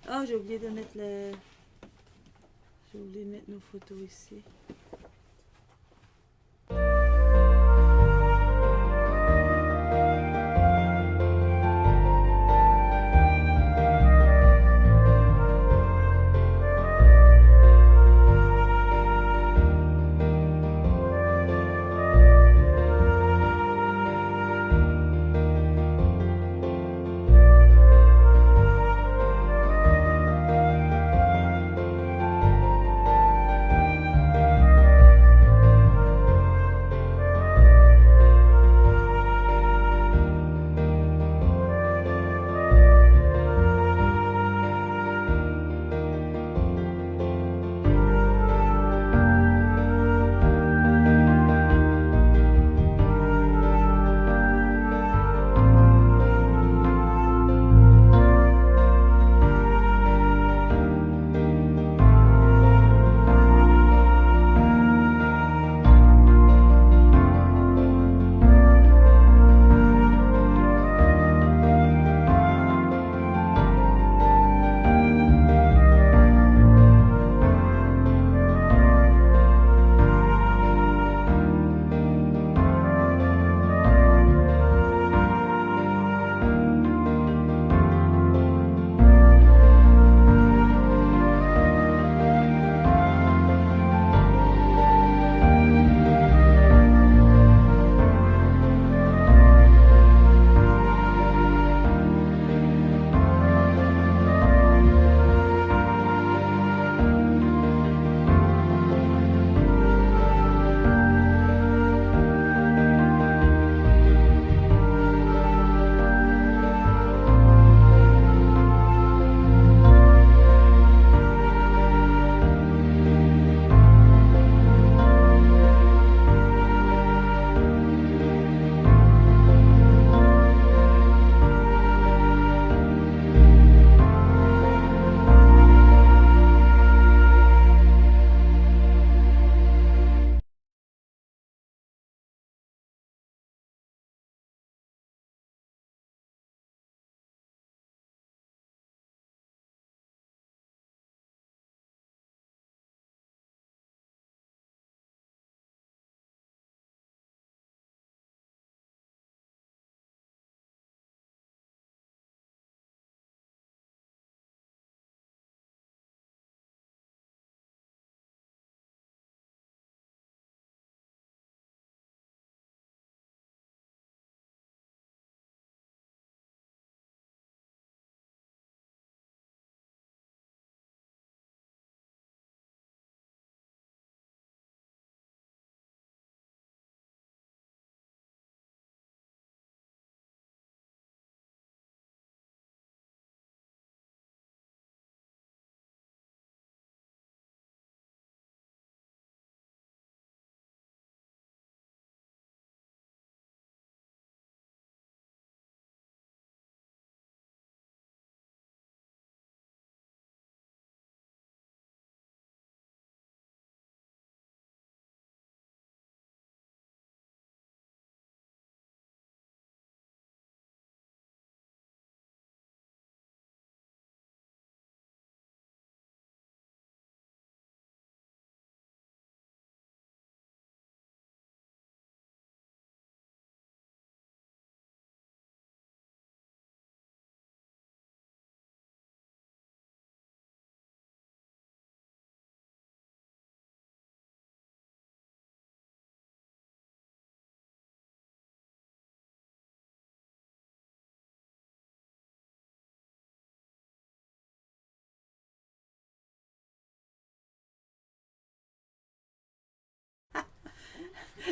Ah, j'ai oublié de mettre le... J'ai oublié de mettre nos photos ici.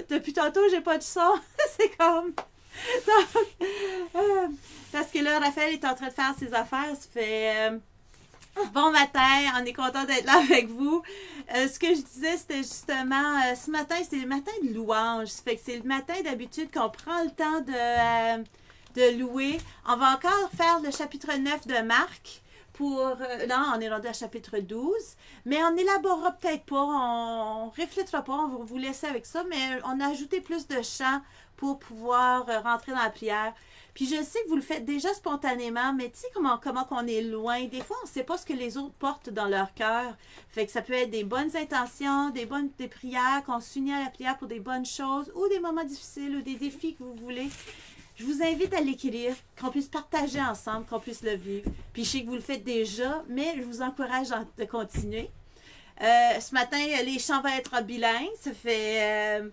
Depuis tantôt, j'ai pas de son. C'est comme... Donc, euh, parce que là, Raphaël est en train de faire ses affaires. Ça fait... bon matin, on est content d'être là avec vous. Ce que je disais, c'était justement, ce matin, c'est le matin de louange. Ça fait que c'est le matin d'habitude qu'on prend le temps de louer. On va encore faire le chapitre 9 de Marc non, on est rendu à chapitre 12, mais on n'élaborera peut-être pas, on ne reflétera pas, on va vous laisser avec ça, mais on a ajouté plus de chants pour pouvoir rentrer dans la prière. Puis je sais que vous le faites déjà spontanément, mais tu sais comment on est loin. Des fois, on ne sait pas ce que les autres portent dans leur cœur. Fait que ça peut être des bonnes intentions, des prières, qu'on s'unit à la prière pour des bonnes choses, ou des moments difficiles, ou des défis que vous voulez. Je vous invite à l'écrire, qu'on puisse partager ensemble, qu'on puisse le vivre. Puis je sais que vous le faites déjà, mais je vous encourage de continuer. Ce matin, les chants vont être bilingues. Ça fait...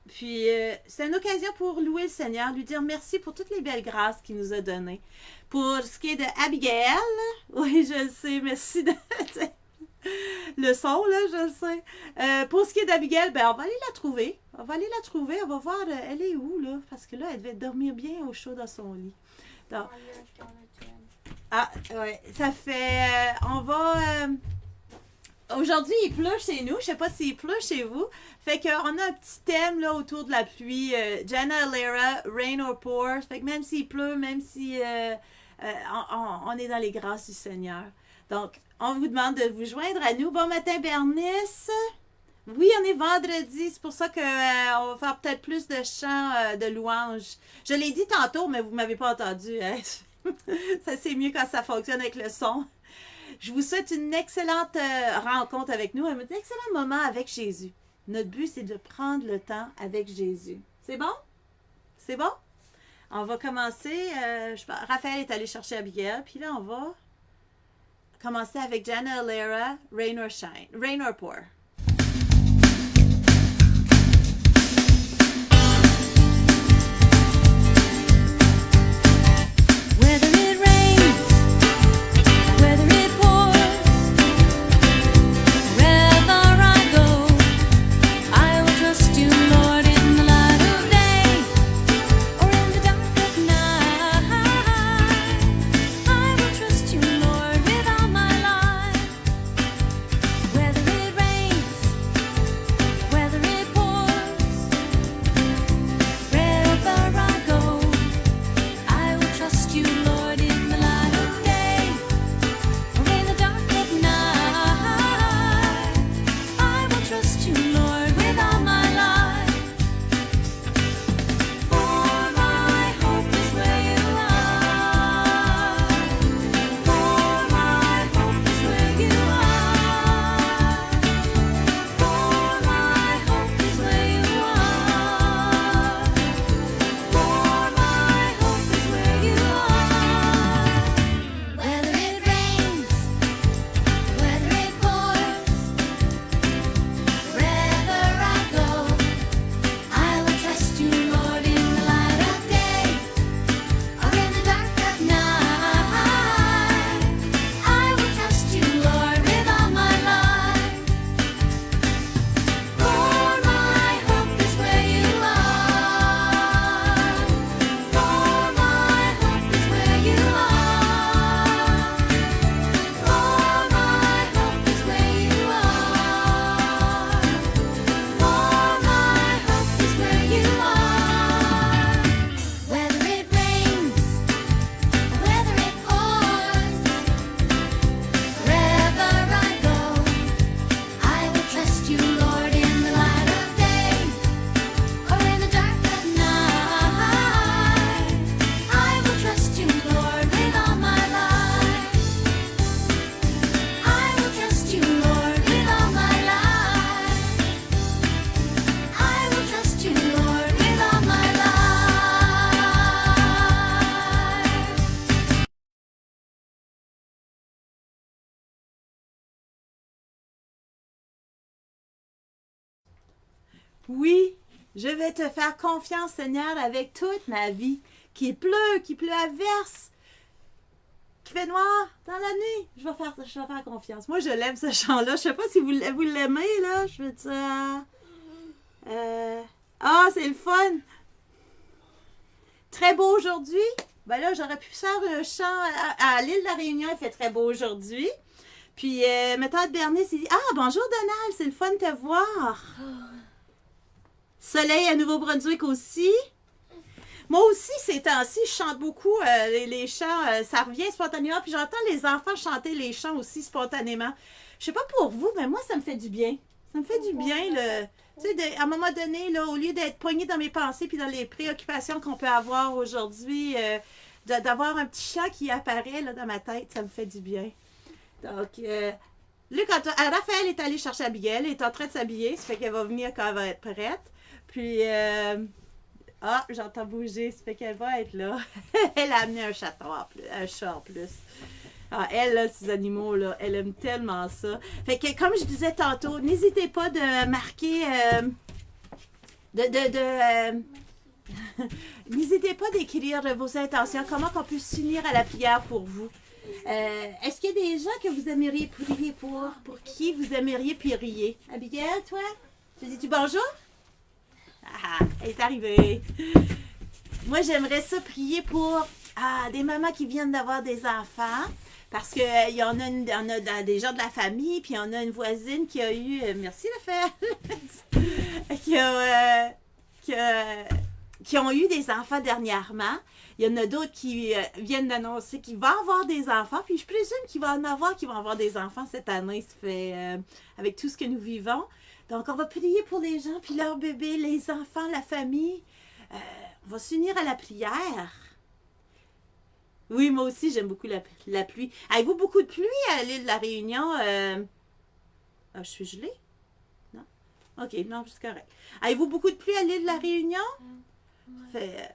Puis, c'est une occasion pour louer le Seigneur, lui dire merci pour toutes les belles grâces qu'il nous a données. Pour ce qui est de Abigail, oui, je le sais, merci de... le son, là, je le sais. Pour ce qui est d'Abigail, ben, on va aller la trouver. On va voir, elle est où, là? Parce que là, elle devait dormir bien au chaud dans son lit. Donc, ouais, ça fait... on va... aujourd'hui, il pleut chez nous. Je sais pas s'il pleut chez vous. Fait qu'on a un petit thème là autour de la pluie. Jana Alera, Rain or Pour. Fait que même s'il pleut, même si on est dans les grâces du Seigneur. Donc, on vous demande de vous joindre à nous. Bon matin, Bernice. Oui, on est vendredi. C'est pour ça qu'on va faire peut-être plus de chants de louanges. Je l'ai dit tantôt, mais vous ne m'avez pas entendu. Hein? Ça, c'est mieux quand ça fonctionne avec le son. Je vous souhaite une excellente rencontre avec nous, un excellent moment avec Jésus. Notre but, c'est de prendre le temps avec Jésus. C'est bon? C'est bon? On va commencer. Raphaël est allé chercher Abigail, puis là, on va commencer avec Jana Alera, Rain or Shine, Rain or Pour. Oui, je vais te faire confiance, Seigneur, avec toute ma vie. Qu'il pleut à verse, qu'il fait noir dans la nuit. Je vais faire confiance. Moi, je l'aime, ce chant-là. Je sais pas si vous l'aimez, là. Je veux dire... c'est le fun! Très beau aujourd'hui. Ben là, j'aurais pu faire un chant à l'île de la Réunion. Il fait très beau aujourd'hui. Puis, ma tante Bernice, il dit « Ah, bonjour Donald, c'est le fun de te voir. » Soleil à Nouveau-Brunswick aussi. Moi aussi, ces temps-ci, je chante beaucoup les chants. Ça revient spontanément. Puis j'entends les enfants chanter les chants aussi spontanément. Je sais pas pour vous, mais moi, ça me fait du bien. Ça me fait du bien, tu sais, à un moment donné, là, au lieu d'être poigné dans mes pensées puis dans les préoccupations qu'on peut avoir aujourd'hui, d'avoir un petit chant qui apparaît là, dans ma tête, ça me fait du bien. Donc, là, Raphaël est allé chercher Abigail, elle est en train de s'habiller, ça fait qu'elle va venir quand elle va être prête. Puis, ah, j'entends bouger, ça fait qu'elle va être là. Elle a amené un chaton en plus, un chat en plus. Ah, elle, là, ces animaux, là, elle aime tellement ça. Fait que, comme je disais tantôt, n'hésitez pas de marquer. N'hésitez pas d'écrire vos intentions, comment on peut s'unir à la prière pour vous. Est-ce qu'il y a des gens que vous aimeriez prier pour qui vous aimeriez prier? Abigail, toi? Tu dis-tu bonjour? Ah, elle est arrivée. Moi, j'aimerais ça prier pour des mamans qui viennent d'avoir des enfants. Parce qu'il y en a des gens de la famille, puis il y en a une voisine qui a eu. Merci, Raphaël! qui ont eu des enfants dernièrement. Il y en a d'autres qui viennent d'annoncer qu'ils vont avoir des enfants. Puis je présume qu'il va en avoir qui vont avoir des enfants cette année. Ça fait avec tout ce que nous vivons. Donc, on va prier pour les gens, puis leurs bébés, les enfants, la famille. On va s'unir à la prière. Oui, moi aussi, j'aime beaucoup la pluie. Avez-vous beaucoup de pluie à l'île de la Réunion? Ah, je suis gelée? Non? OK, non, c'est correct. Avez-vous beaucoup de pluie à l'île de la Réunion? Fait,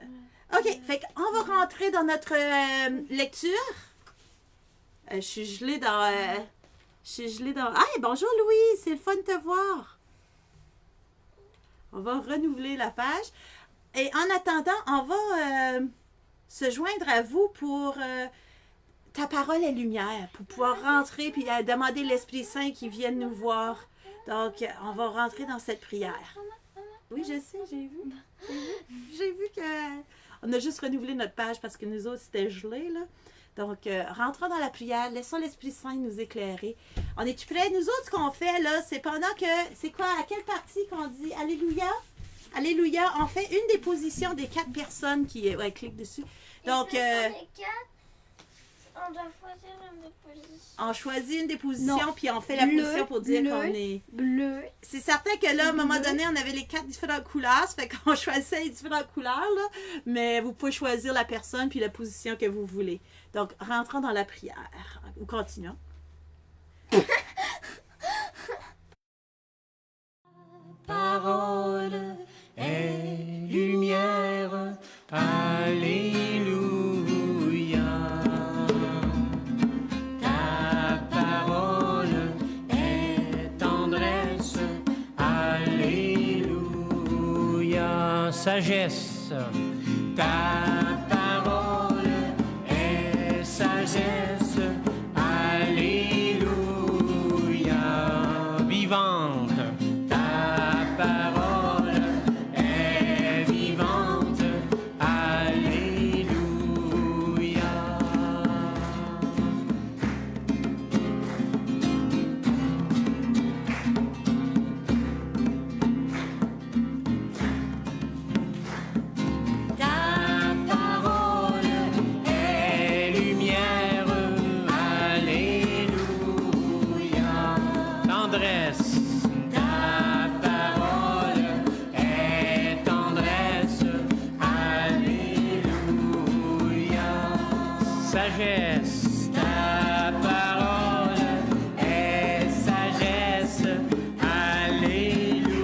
OK, fait qu'on va rentrer dans notre lecture. Je suis gelée dans... Ah, bonjour Louis, c'est le fun de te voir. On va renouveler la page. Et en attendant, on va se joindre à vous pour ta parole est lumière, pour pouvoir rentrer puis demander l'Esprit Saint qui vienne nous voir. Donc, on va rentrer dans cette prière. Oui, je sais, j'ai vu. J'ai vu que on a juste renouvelé notre page parce que nous autres, c'était gelé, là. Donc, rentrons dans la prière, laissons l'Esprit Saint nous éclairer. On est-tu prêts? Nous autres, ce qu'on fait, là, c'est pendant que... C'est quoi? À quelle partie qu'on dit « Alléluia » ? Alléluia. On fait une des positions des 4 personnes qui... Ouais, clique dessus. Donc... On doit choisir une des positions. On choisit une des positions, puis on fait la position pour dire qu'on est... Bleu. C'est certain que là, à un moment donné, on avait les 4 différentes couleurs, ça fait qu'on choisissait les différentes couleurs, là, mais vous pouvez choisir la personne puis la position que vous voulez. Donc, rentrons dans la prière. Ou continuons. Parole est lumière, alléluia. Ta parole est tendresse, alléluia. Sagesse, ta parole est sagesse, alléluia. Vivante. Sagesse, ta parole est sagesse, alléluia.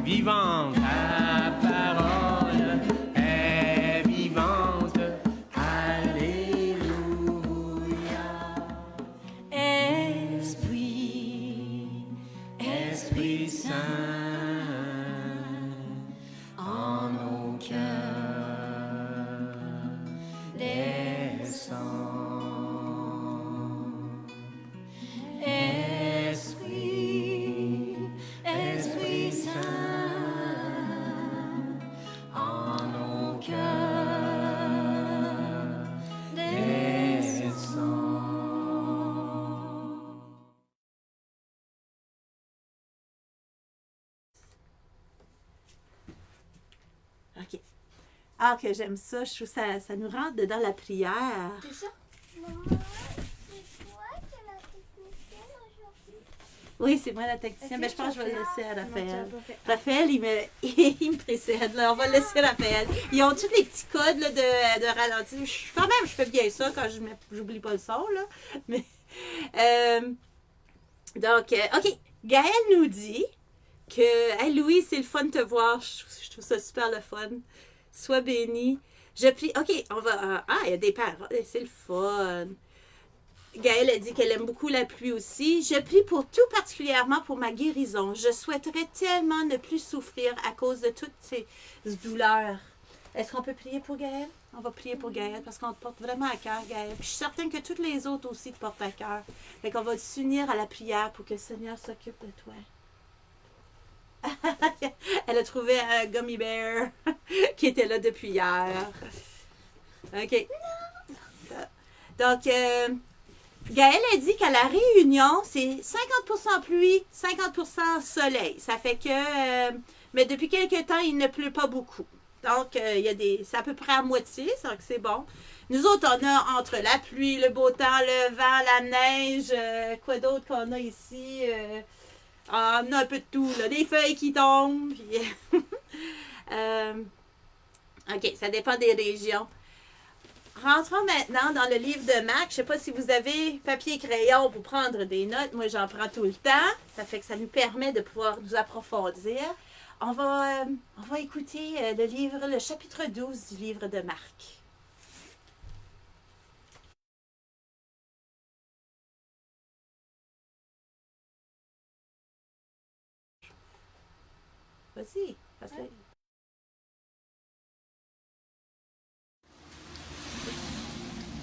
Vivante, ta parole est vivante, alléluia. Esprit, Esprit Saint, en nos cœurs. Esprit, Esprit Saint, en nos cœurs descend. Ah, que j'aime ça. Je trouve ça nous rentre dedans la prière. C'est ça? Maman, c'est toi qui es la technicienne aujourd'hui? Oui, c'est moi la technicienne. Ok, Mais je pense que je vais le tu laisser à Non, tu l'as Raphaël. pas fait. Raphaël, il me précède. Là. On va le laisser Raphaël. Ils ont tous les petits codes là, de ralenti. Je fais bien ça quand j'oublie pas le son. Là. Mais, donc, OK. Gaëlle nous dit que, hey, Louis, c'est le fun de te voir. Je trouve ça super le fun. Sois béni. Je prie. OK, on va. Il y a des paroles. C'est le fun. Gaëlle a dit qu'elle aime beaucoup la pluie aussi. Je prie pour tout particulièrement pour ma guérison. Je souhaiterais tellement ne plus souffrir à cause de toutes ces douleurs. Est-ce qu'on peut prier pour Gaëlle? On va prier pour Gaëlle parce qu'on te porte vraiment à cœur, Gaëlle. Puis je suis certaine que toutes les autres aussi te portent à cœur. Fait qu'on va s'unir à la prière pour que le Seigneur s'occupe de toi. Elle a trouvé un gummy bear qui était là depuis hier. OK. Donc, Gaëlle a dit qu'à la réunion, c'est 50% pluie, 50% soleil. Ça fait que... mais depuis quelques temps, il ne pleut pas beaucoup. Donc, c'est à peu près à moitié, c'est que c'est bon. Nous autres, on a entre la pluie, le beau temps, le vent, la neige, quoi d'autre qu'on a ici? On a un peu de tout, là. Des feuilles qui tombent. Puis, OK, ça dépend des régions. Rentrons maintenant dans le livre de Marc. Je ne sais pas si vous avez papier et crayon pour prendre des notes. Moi, j'en prends tout le temps. Ça fait que ça nous permet de pouvoir nous approfondir. On va écouter le chapitre 12 du livre de Marc. Vas-y, passe-le.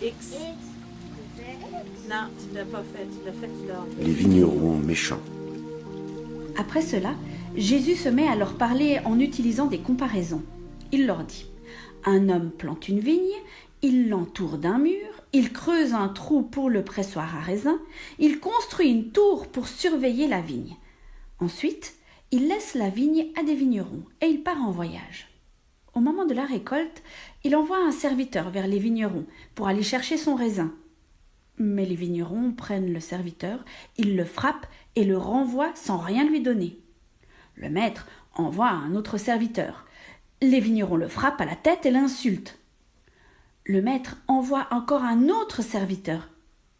X. Non, tu ne l'as pas fait. Tu l'as fait là. Les vignerons méchants. Après cela, Jésus se met à leur parler en utilisant des comparaisons. Il leur dit : un homme plante une vigne, il l'entoure d'un mur, il creuse un trou pour le pressoir à raisin, il construit une tour pour surveiller la vigne. Ensuite, il laisse la vigne à des vignerons et il part en voyage. Au moment de la récolte, il envoie un serviteur vers les vignerons pour aller chercher son raisin. Mais les vignerons prennent le serviteur, ils le frappent et le renvoient sans rien lui donner. Le maître envoie un autre serviteur. Les vignerons le frappent à la tête et l'insultent. Le maître envoie encore un autre serviteur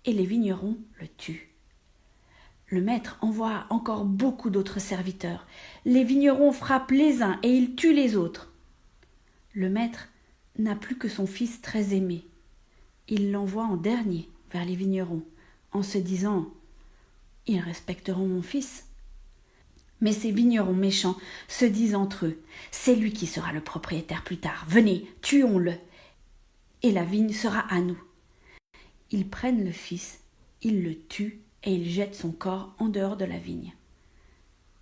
et les vignerons le tuent. Le maître envoie encore beaucoup d'autres serviteurs. Les vignerons frappent les uns et ils tuent les autres. Le maître n'a plus que son fils très aimé. Il l'envoie en dernier vers les vignerons, en se disant « Ils respecteront mon fils ». Mais ces vignerons méchants se disent entre eux « C'est lui qui sera le propriétaire plus tard. Venez, tuons-le, et la vigne sera à nous. » Ils prennent le fils, ils le tuent et ils jettent son corps en dehors de la vigne.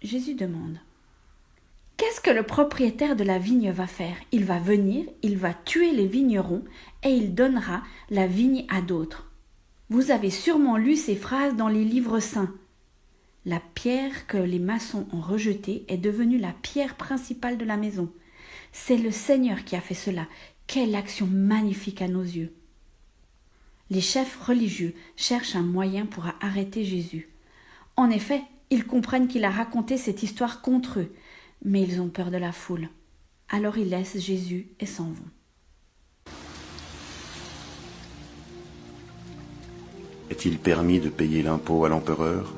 Jésus demande : qu'est-ce que le propriétaire de la vigne va faire ? Il va venir, il va tuer les vignerons et il donnera la vigne à d'autres. Vous avez sûrement lu ces phrases dans les livres saints. La pierre que les maçons ont rejetée est devenue la pierre principale de la maison. C'est le Seigneur qui a fait cela. Quelle action magnifique à nos yeux! Les chefs religieux cherchent un moyen pour arrêter Jésus. En effet, ils comprennent qu'il a raconté cette histoire contre eux, mais ils ont peur de la foule. Alors ils laissent Jésus et s'en vont. Est-il permis de payer l'impôt à l'empereur ?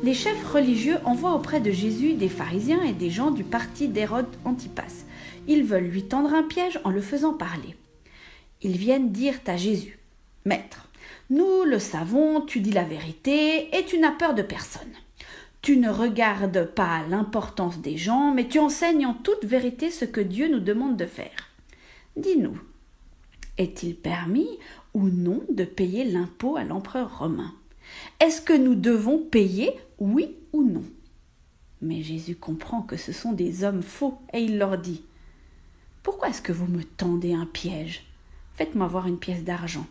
Les chefs religieux envoient auprès de Jésus des pharisiens et des gens du parti d'Hérode Antipas. Ils veulent lui tendre un piège en le faisant parler. Ils viennent dire à Jésus : « Maître, nous le savons, tu dis la vérité et tu n'as peur de personne. Tu ne regardes pas l'importance des gens, mais tu enseignes en toute vérité ce que Dieu nous demande de faire. Dis-nous, est-il permis ou non de payer l'impôt à l'empereur romain ? Est-ce que nous devons payer, oui ou non ? » Mais Jésus comprend que ce sont des hommes faux et il leur dit : « Pourquoi est-ce que vous me tendez un piège ? Faites-moi voir une pièce d'argent. »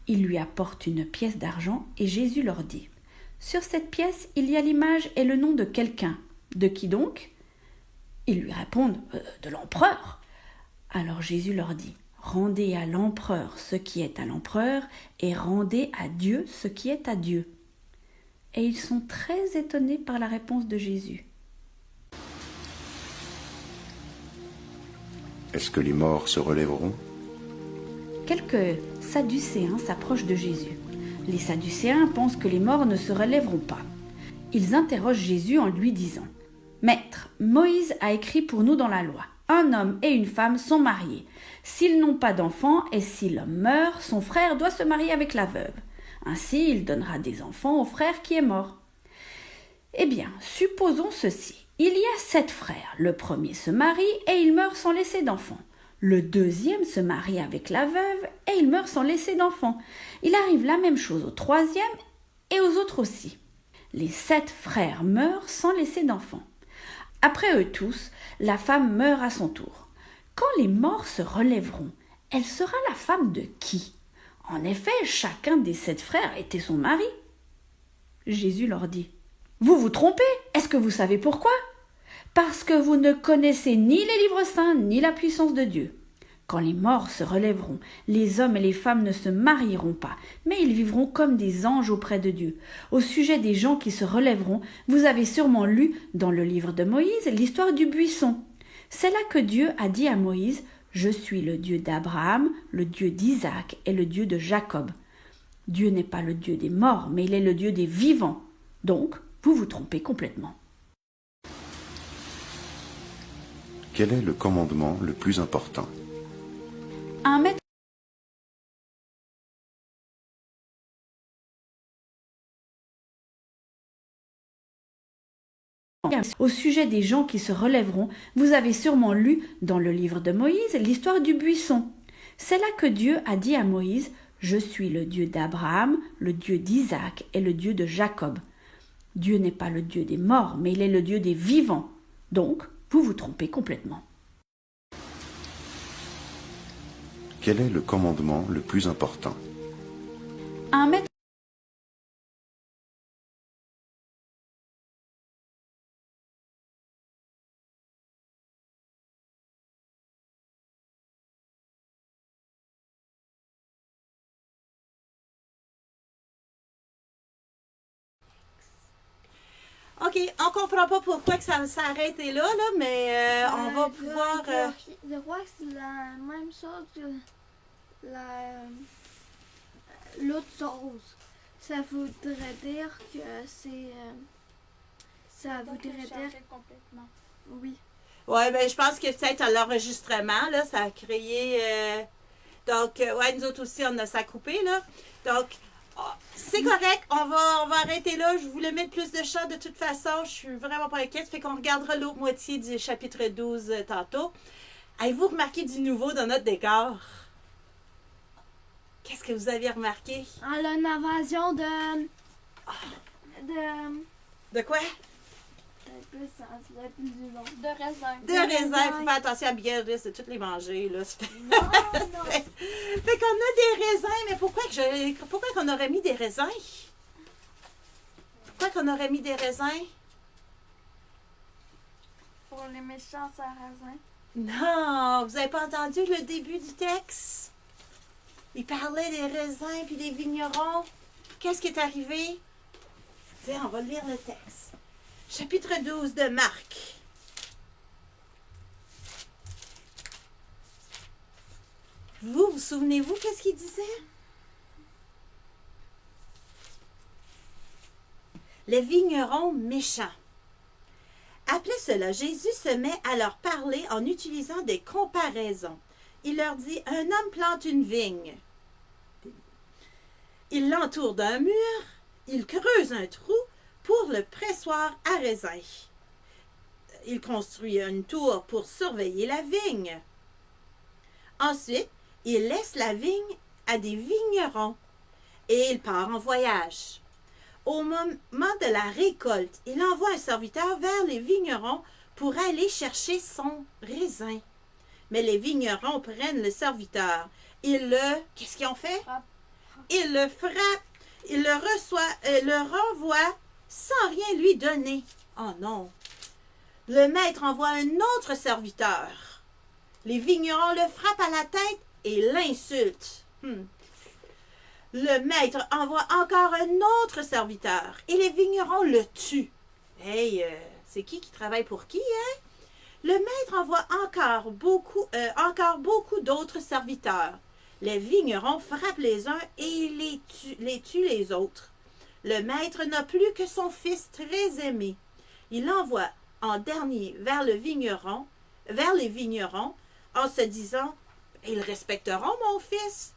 Ils lui apportent une pièce d'argent et Jésus leur dit : « Sur cette pièce, il y a l'image et le nom de quelqu'un. De qui donc ? » Ils lui répondent : « De l'empereur. » Alors Jésus leur dit, rendez à l'empereur ce qui est à l'empereur et rendez à Dieu ce qui est à Dieu. Et ils sont très étonnés par la réponse de Jésus. Est-ce que les morts se relèveront? Quelques Sadducéens s'approchent de Jésus. Les Sadducéens pensent que les morts ne se relèveront pas. Ils interrogent Jésus en lui disant « Maître, Moïse a écrit pour nous dans la loi. Un homme et une femme sont mariés. S'ils n'ont pas d'enfants et si l'homme meurt, son frère doit se marier avec la veuve. Ainsi, il donnera des enfants au frère qui est mort. Eh bien, supposons ceci. Il y a 7 frères. Le premier se marie et il meurt sans laisser d'enfants. Le deuxième se marie avec la veuve et il meurt sans laisser d'enfants. Il arrive la même chose au troisième et aux autres aussi. Les 7 frères meurent sans laisser d'enfants. Après eux tous, la femme meurt à son tour. Quand les morts se relèveront, elle sera la femme de qui? En effet, chacun des 7 frères était son mari. Jésus leur dit « Vous vous trompez, est-ce que vous savez pourquoi? Parce que vous ne connaissez ni les livres saints, ni la puissance de Dieu. Quand les morts se relèveront, les hommes et les femmes ne se marieront pas, mais ils vivront comme des anges auprès de Dieu. Au sujet des gens qui se relèveront, vous avez sûrement lu dans le livre de Moïse l'histoire du buisson. C'est là que Dieu a dit à Moïse « Je suis le Dieu d'Abraham, le Dieu d'Isaac et le Dieu de Jacob. » Dieu n'est pas le Dieu des morts, mais il est le Dieu des vivants. Donc, vous vous trompez complètement. Quel est le commandement le plus important? Un maître au sujet des gens qui se relèveront, vous avez sûrement lu dans le livre de Moïse l'histoire du buisson. C'est là que Dieu a dit à Moïse « Je suis le Dieu d'Abraham, le Dieu d'Isaac et le Dieu de Jacob. » Dieu n'est pas le Dieu des morts, mais il est le Dieu des vivants. Donc, vous vous trompez complètement. Quel est le commandement le plus important? Un maître OK, on comprend pas pourquoi que ça s'est arrêté là, mais on va pouvoir... Je crois que c'est la même chose que l'autre chose. Ça voudrait dire que c'est... ça voudrait dire... complètement. Oui. Ouais, ben je pense que peut-être à l'enregistrement, là, ça a créé... Donc, ouais, nous autres aussi, on a ça coupé, là. Donc, c'est correct, on va arrêter là. Je voulais mettre plus de chants de toute façon. Je suis vraiment pas inquiète. Fait qu'on regardera l'autre moitié du chapitre 12 tantôt. Avez-vous remarqué du nouveau dans notre décor? Qu'est-ce que vous avez remarqué? Elle a une invasion de De quoi? du nom. De raisin. De raisins. Faut faire attention à bien de toutes les manger, là. Non, non. Fait qu'on a des raisins, mais pourquoi qu'on aurait mis des raisins? Pourquoi qu'on aurait mis des raisins? Pour les méchants sarrasins. Non, vous avez pas entendu le début du texte? Il parlait des raisins puis des vignerons. Qu'est-ce qui est arrivé? Tiens, on va lire le texte. Chapitre 12 de Marc. Vous souvenez-vous qu'est-ce qu'il disait? Les vignerons méchants. Après cela, Jésus se met à leur parler en utilisant des comparaisons. Il leur dit, un homme plante une vigne. Il l'entoure d'un mur, il creuse un trou pour le pressoir à raisin. Il construit une tour pour surveiller la vigne. Ensuite, il laisse la vigne à des vignerons et il part en voyage. Au moment de la récolte, il envoie un serviteur vers les vignerons pour aller chercher son raisin. Mais les vignerons prennent le serviteur. Qu'est-ce qu'ils ont fait? Ils le frappent, ils le renvoient sans rien lui donner. Oh non! Le maître envoie un autre serviteur. Les vignerons le frappent à la tête et l'insultent. Le maître envoie encore un autre serviteur et les vignerons le tuent. Hey, c'est qui travaille pour qui, hein? Le maître envoie encore beaucoup d'autres serviteurs. Les vignerons frappent les uns et les tuent les autres. Le maître n'a plus que son fils très aimé. Il l'envoie en dernier vers les vignerons, en se disant « Ils respecteront mon fils. »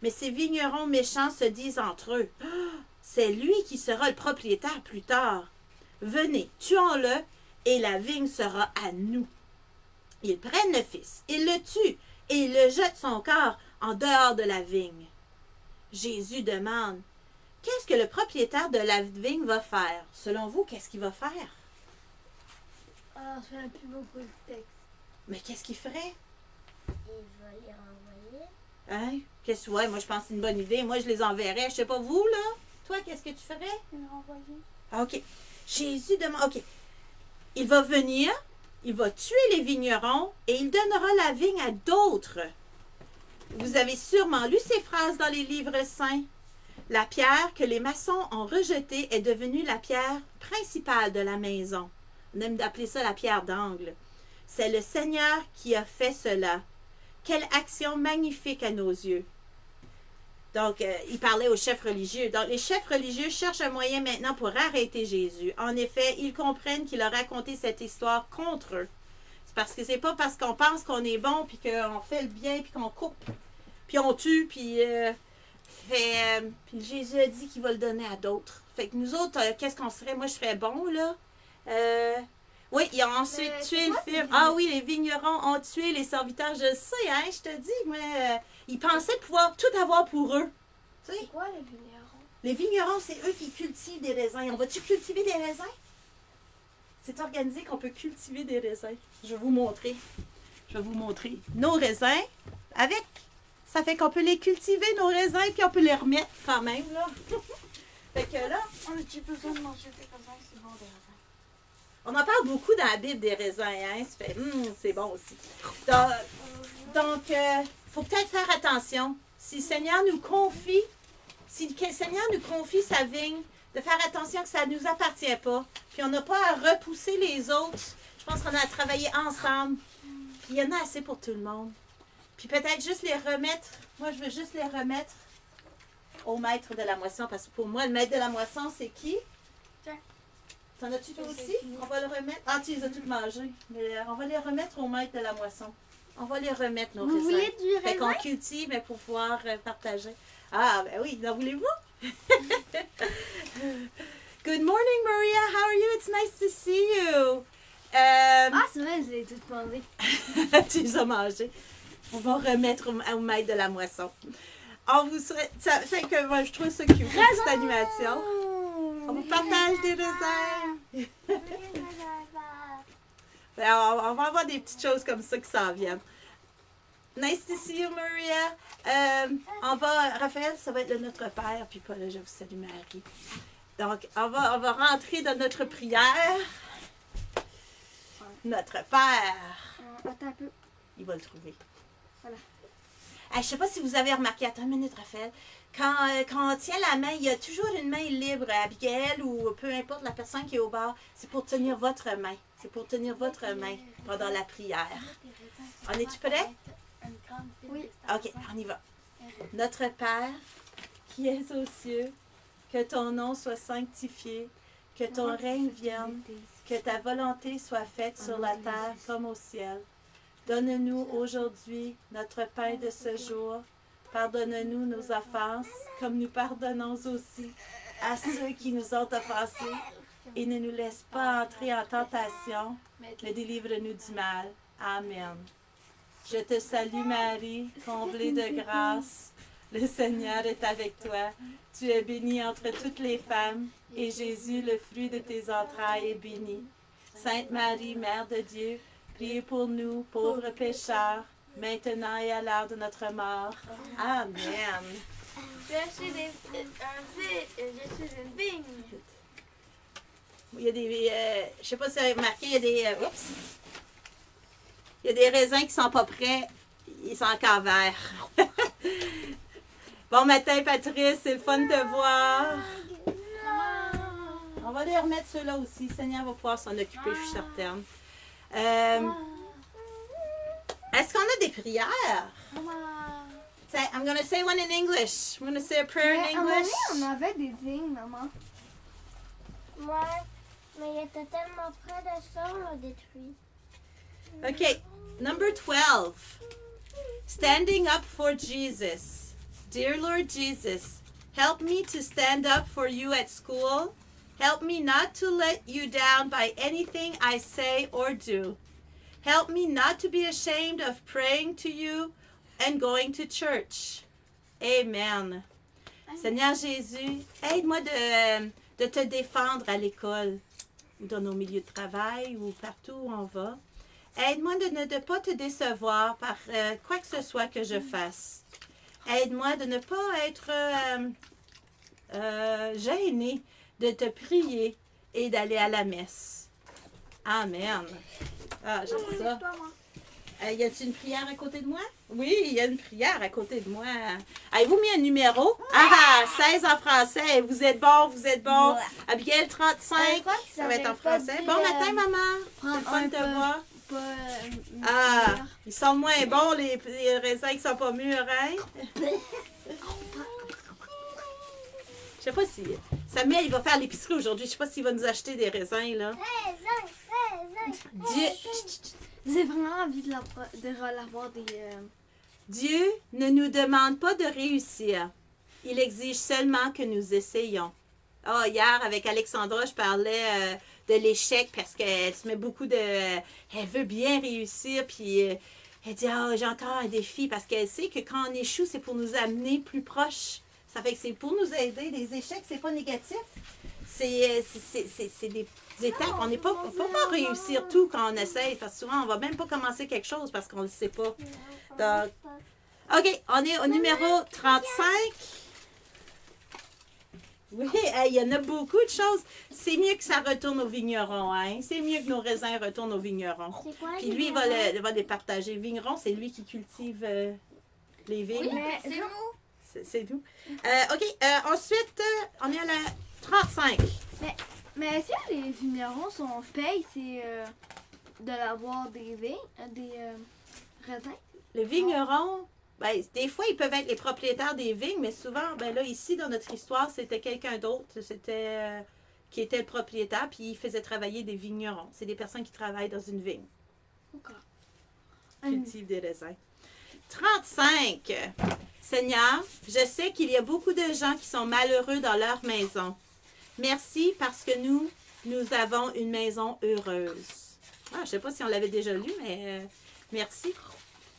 Mais ces vignerons méchants se disent entre eux « C'est lui qui sera le propriétaire plus tard. Venez, tuons-le et la vigne sera à nous. » Ils prennent le fils, ils le tuent et ils le jettent son corps en dehors de la vigne. Jésus demande « Qu'est-ce que le propriétaire de la vigne va faire? Selon vous, qu'est-ce qu'il va faire? » Alors, je ne plus beaucoup de texte. Mais qu'est-ce qu'il ferait? Il va les renvoyer. Hein? Ouais, moi je pense que c'est une bonne idée. Moi je les enverrais. Je sais pas vous, là. Toi, qu'est-ce que tu ferais? Il m'a renvoyé. Ah, OK. Jésus demande. OK. Il va venir, il va tuer les vignerons et il donnera la vigne à d'autres. Vous avez sûrement lu ces phrases dans les livres saints. La pierre que les maçons ont rejetée est devenue la pierre principale de la maison. On aime appeler ça la pierre d'angle. C'est le Seigneur qui a fait cela. Quelle action magnifique à nos yeux. Donc, il parlait aux chefs religieux. Donc, les chefs religieux cherchent un moyen maintenant pour arrêter Jésus. En effet, ils comprennent qu'il a raconté cette histoire contre eux. C'est parce que c'est pas parce qu'on pense qu'on est bon, puis qu'on fait le bien, puis qu'on coupe, puis on tue, puis Jésus a dit qu'il va le donner à d'autres. Fait que nous autres, qu'est-ce qu'on serait? Moi, je serais bon, là. Oui, ils ont ensuite tué le fils. Ah oui, les vignerons ont tué les serviteurs. Je le sais, hein, je te dis, mais ils pensaient pouvoir tout avoir pour eux. Tu sais? C'est quoi les vignerons? Les vignerons, c'est eux qui cultivent des raisins. On va-tu cultiver des raisins? C'est organisé qu'on peut cultiver des raisins. Je vais vous montrer. Nos raisins, avec. Ça fait qu'on peut les cultiver, nos raisins, puis on peut les remettre quand même, là. Fait que là, On a-tu besoin de manger des raisins? C'est bon, des raisins. on en parle beaucoup dans la Bible des raisins, hein? Ça fait, c'est bon aussi. Donc, faut peut-être faire attention. Si le Seigneur nous confie, sa vigne, de faire attention que ça ne nous appartient pas. Puis on n'a pas à repousser les autres. Je pense qu'on a à travailler ensemble. Puis il y en a assez pour tout le monde. Puis peut-être juste les remettre. Moi, je veux juste les remettre au maître de la moisson. Parce que pour moi, le maître de la moisson, c'est qui? Tiens. T'en as-tu toi aussi? On va le remettre. Ah, tu les as toutes mangées. Mais on va les remettre au maître de la moisson. On va les remettre, nos Vous raisins. voulez du Fait qu'on raisin? cultive, mais pour pouvoir partager. Ah, ben oui, en voulez-vous? Good morning, Maria. How are you? It's nice to see you. Ah, c'est vrai, je l'ai toutes mangées. Tu les as mangées. On va remettre au maître de la moisson. On vous souhaite. Ça fait que moi, je trouve ça cute, cette animation. On vous partage des raisins. Ben, on va avoir des petites choses comme ça qui s'en viennent. Nice to see you, Maria. Raphaël, ça va être le Notre Père, puis Paul, je vous salue, Marie. Donc, on va rentrer dans notre prière. Notre Père. Attends un peu. Il va le trouver. Voilà. Je ne sais pas si vous avez remarqué, attends une minute, Raphaël. Quand on tient la main, il y a toujours une main libre à Abigail ou peu importe la personne qui est au bord. C'est pour tenir votre main. C'est pour tenir votre main pendant la prière. On est-tu prêts? Oui. OK, on y va. Notre Père, qui es aux cieux, que ton nom soit sanctifié, que ton règne vienne, que ta volonté soit faite sur la terre comme au ciel. Donne-nous aujourd'hui notre pain de ce jour. Pardonne-nous nos offenses, comme nous pardonnons aussi à ceux qui nous ont offensés. Et ne nous laisse pas entrer en tentation, mais délivre-nous du mal. Amen. Je te salue Marie, comblée de grâce. Le Seigneur est avec toi. Tu es bénie entre toutes les femmes, et Jésus, le fruit de tes entrailles, est béni. Sainte Marie, Mère de Dieu, priez pour nous, pauvres pécheurs, maintenant et à l'heure de notre mort. Amen. Je suis une vigne. Il y a des... je sais pas si vous avez remarqué, il y a des... oups! Il y a des raisins qui sont pas prêts. Ils sont encore verts. Bon matin, Patrice. C'est le fun de te voir. On va les remettre ceux-là aussi. Le Seigneur va pouvoir s'en occuper, je suis certaine. Est-ce qu'on a des prières? Say, I'm going to say one in English. I'm going to say a prayer in English. On avait des vignes, maman. Moi, mais il était tellement près de ça, on l'a détruit. Okay, number 12. Standing up for Jesus. Dear Lord Jesus, help me to stand up for you at school. Help me not to let you down by anything I say or do. Help me not to be ashamed of praying to you and going to church. Amen. Seigneur Jésus, aide-moi de te défendre à l'école ou dans nos milieux de travail ou partout où on va. Aide-moi de ne pas te décevoir par quoi que ce soit que je fasse. Aide-moi de ne pas être gênée de te prier et d'aller à la messe. Amen. Ah, j'aime ça. Y a-t-il une prière à côté de moi? Oui, il y a une prière à côté de moi. Avez-vous mis un numéro? Ah, 16 en français. Vous êtes bon, vous êtes bon. Abigail, 35. Ça va être en français. Bon matin, maman. C'est le fun de te voir. Ah, ils sont moins bons, les raisins qui sont pas mûrs, hein? Je sais pas si... Samuel, il va faire l'épicerie aujourd'hui. Je sais pas s'il va nous acheter des raisins, là. Dieu... J'ai vraiment envie de l'avoir des... Dieu ne nous demande pas de réussir. Il exige seulement que nous essayions. Oh, hier, avec Alexandra, je parlais de l'échec parce qu'elle se met beaucoup de... Elle veut bien réussir, puis elle dit « Ah, j'ai encore un défi » parce qu'elle sait que quand on échoue, c'est pour nous amener plus proches. Ça fait que c'est pour nous aider. Les échecs, c'est pas négatif. C'est des étapes. On ne peut pas réussir tout quand on essaye. Parce que souvent, on ne va même pas commencer quelque chose parce qu'on ne le sait pas. Donc, OK, on est au numéro 35. Oui, il y en a beaucoup de choses. C'est mieux que ça retourne aux vignerons. Hein? C'est mieux que nos raisins retournent aux vignerons. Puis lui, il va les partager. Vigneron, c'est lui qui cultive les vignes. Oui, mais c'est nous. C'est nous. OK, ensuite, on est à la 35. Mais est-ce que les vignerons sont payés, c'est de l'avoir des vignes, des raisins? Les vignerons, ben, des fois, ils peuvent être les propriétaires des vignes, mais souvent, ben là, ici, dans notre histoire, c'était quelqu'un d'autre. C'était qui était le propriétaire, puis il faisait travailler des vignerons. C'est des personnes qui travaillent dans une vigne. D'accord. Cultivent des raisins. 35. Seigneur, je sais qu'il y a beaucoup de gens qui sont malheureux dans leur maison. Merci parce que nous avons une maison heureuse. Ah, je ne sais pas si on l'avait déjà lu, mais merci.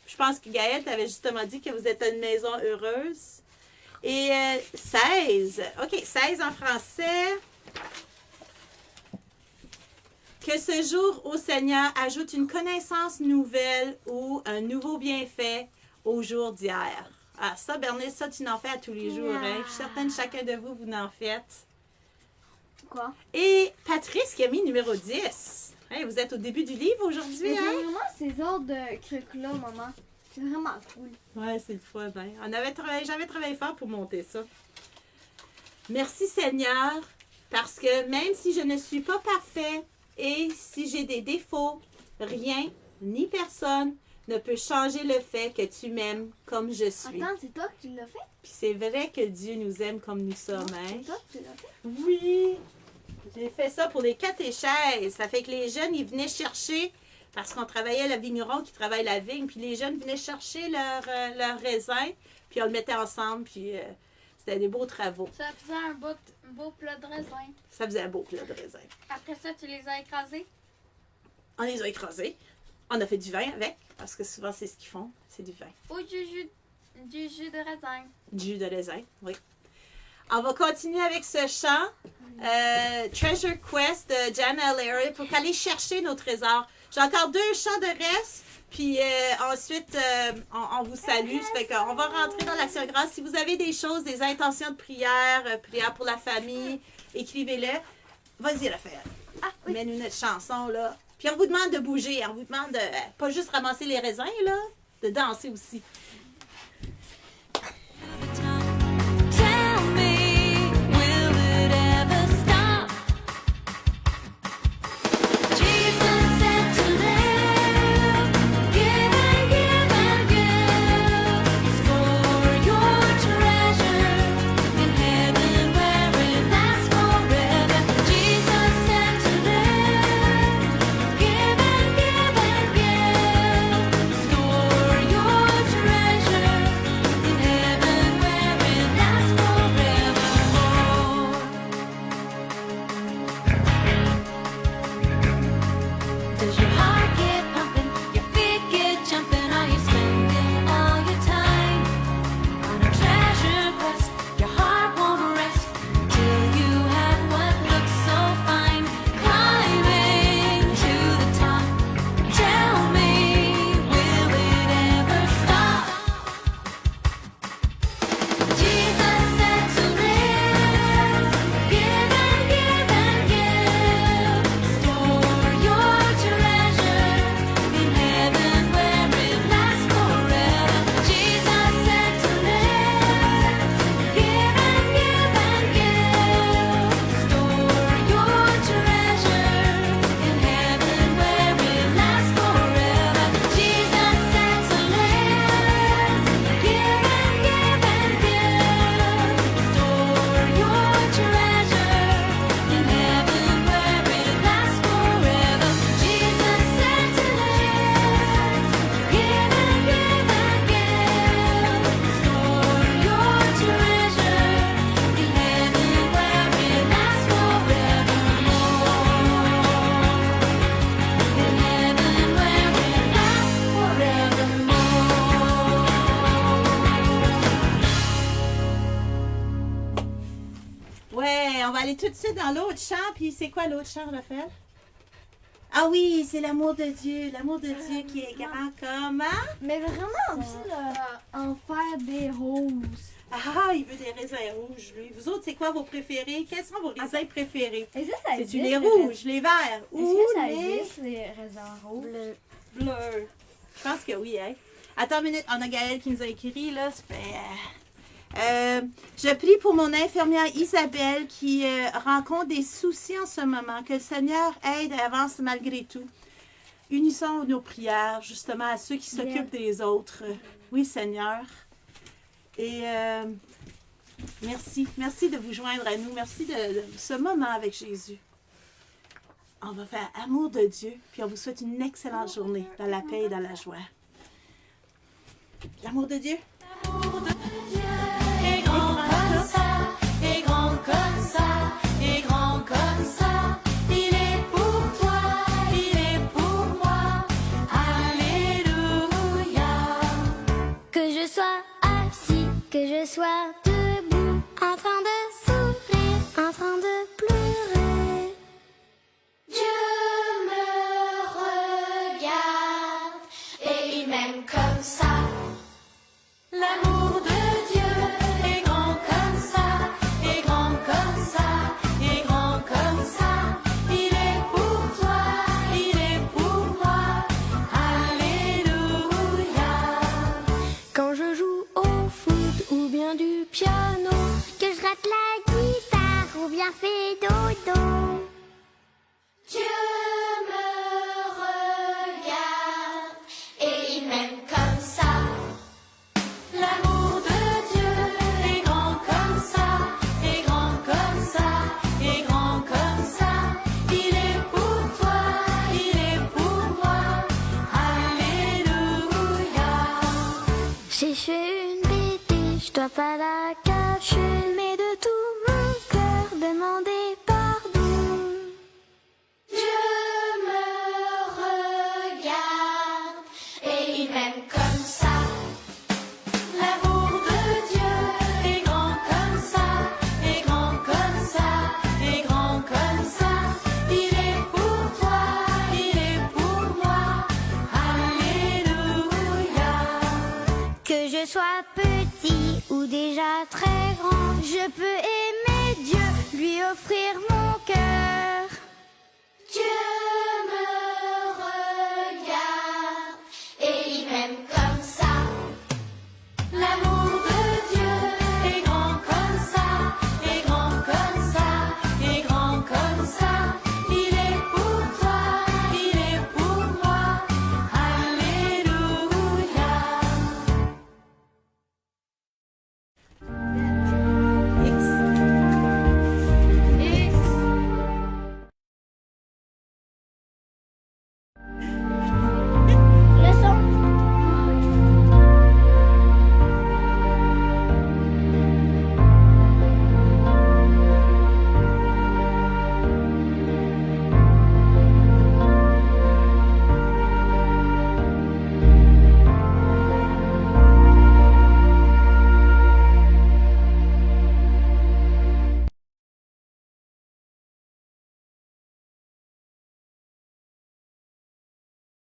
Je pense que Gaëlle t'avait justement dit que vous êtes une maison heureuse. Et 16. OK, 16 en français. Que ce jour, ô Seigneur, ajoute une connaissance nouvelle ou un nouveau bienfait au jour d'hier. Ah, ça, Bernice, ça, tu n'en fais à tous les jours. Hein? Je suis certaine que chacun de vous, vous n'en faites. Quoi? Et Patrice qui a mis numéro 10. Hey, vous êtes au début du livre aujourd'hui, Mais hein? vraiment ces ordres de trucs-là, maman. C'est vraiment cool. Ouais, c'est le fun. Hein? J'avais travaillé fort pour monter ça. Merci Seigneur, parce que même si je ne suis pas parfait et si j'ai des défauts, rien ni personne ne peut changer le fait que tu m'aimes comme je suis. Attends, c'est toi qui l'as fait? Puis c'est vrai que Dieu nous aime comme nous sommes. Non, Hein? c'est toi qui l'as fait? Oui! J'ai fait ça pour les catéchèses. Ça fait que les jeunes, ils venaient chercher, parce qu'on travaillait à la vigneron qui travaille la vigne, puis les jeunes venaient chercher leur raisin, puis on le mettait ensemble, puis c'était des beaux travaux. Ça faisait un beau plat de raisin. Ça faisait un beau plat de raisin. Après ça, tu les as écrasés? On les a écrasés. On a fait du vin avec, parce que souvent, c'est ce qu'ils font. C'est du vin. Ou du jus de raisin. Du jus de raisin, oui. On va continuer avec ce chant, Treasure Quest de Jan Allery, pour aller chercher nos trésors. J'ai encore 2 chants de reste, puis ensuite, on vous salue. Ça fait qu'on va rentrer dans l'Action de grâce. Si vous avez des choses, des intentions de prière, prière pour la famille, écrivez-les. Vas-y, Raphaël. Mets-nous notre chanson, là. Puis on vous demande de bouger, on vous demande de pas juste ramasser les raisins, là, de danser aussi. Tell me, will it ever stop? Jesus said to live, give and give and give. Store your treasure in heaven where it lasts forever. Jesus said to live, give and give and give. Store your treasure in heaven where it lasts forevermore. Does your heart get pumping? Your feet get jumping? Are you spending all your time on a treasure quest? Your heart won't rest till you have what looks so fine. Climbing to the top. Tell me, will it ever stop? Jesus said to live, give and give and give. Store your treasure in heaven where it lasts forever. Jesus said to live, give and give and give. Store your treasure in heaven where it lasts forever. Jesus said to live, give and give and give. Store your treasure in heaven where it lasts forever. Jesus said to live, give and give and give. Store your treasure in heaven where it lasts forevermore. In heaven where it lasts forevermore. Ouais, on va aller tout de suite dans l'autre chant. Puis c'est quoi l'autre chant, Raphaël? Ah oui, c'est l'amour de Dieu. L'amour de Dieu qui est grand comme... Hein? Mais vraiment aussi, là, en faire des roses. Ah, il veut des raisins rouges, lui. Vous autres, c'est quoi vos préférés? Quels sont vos raisins préférés? Est-ce que ça C'est-tu existe? les rouges, les verts Est-ce ou que ça les existe, les raisins rouges? bleus? Je pense que oui, hein? Attends une minute, on a Gaëlle qui nous a écrit, là. Ça fait... je prie pour mon infirmière Isabelle qui rencontre des soucis en ce moment. Que le Seigneur aide et avance malgré tout. Unissons nos prières justement à ceux qui s'occupent des autres. Oui, Seigneur. Et merci. Merci de vous joindre à nous. Merci de ce moment avec Jésus. On va faire amour de Dieu. Puis on vous souhaite une excellente journée dans la paix et dans la joie. L'amour de Dieu. L'amour de Dieu est grand comme ça, est grand comme ça, est grand comme ça. Il est pour toi, il est pour moi. Alléluia. Que je sois assis, que je sois debout, en train de sourire, en train de pleurer. Dieu me regarde et il m'aime comme ça. L'amour de Dieu est grand comme ça, est grand comme ça, est grand comme ça. Il est pour toi, il est pour moi. Alléluia. Quand je joue au foot ou bien du piano, que je rate la guitare ou bien fais dodo. Dieu me regarde et il m'aime comme ça. L'amour de Dieu est grand comme ça, est grand comme ça, est grand comme ça. Il est pour toi, il est pour moi. Alléluia. J'ai fait une bêtise, je dois pas la cacher, mais de tout mon cœur demander pardon. Dieu me regarde et il m'aime comme ça. L'amour de Dieu est grand comme ça, est grand comme ça, est grand comme ça. Il est pour toi, il est pour moi. Alléluia. Que je sois petit ou déjà très grand, je peux aimer Dieu, lui offrir mon cœur.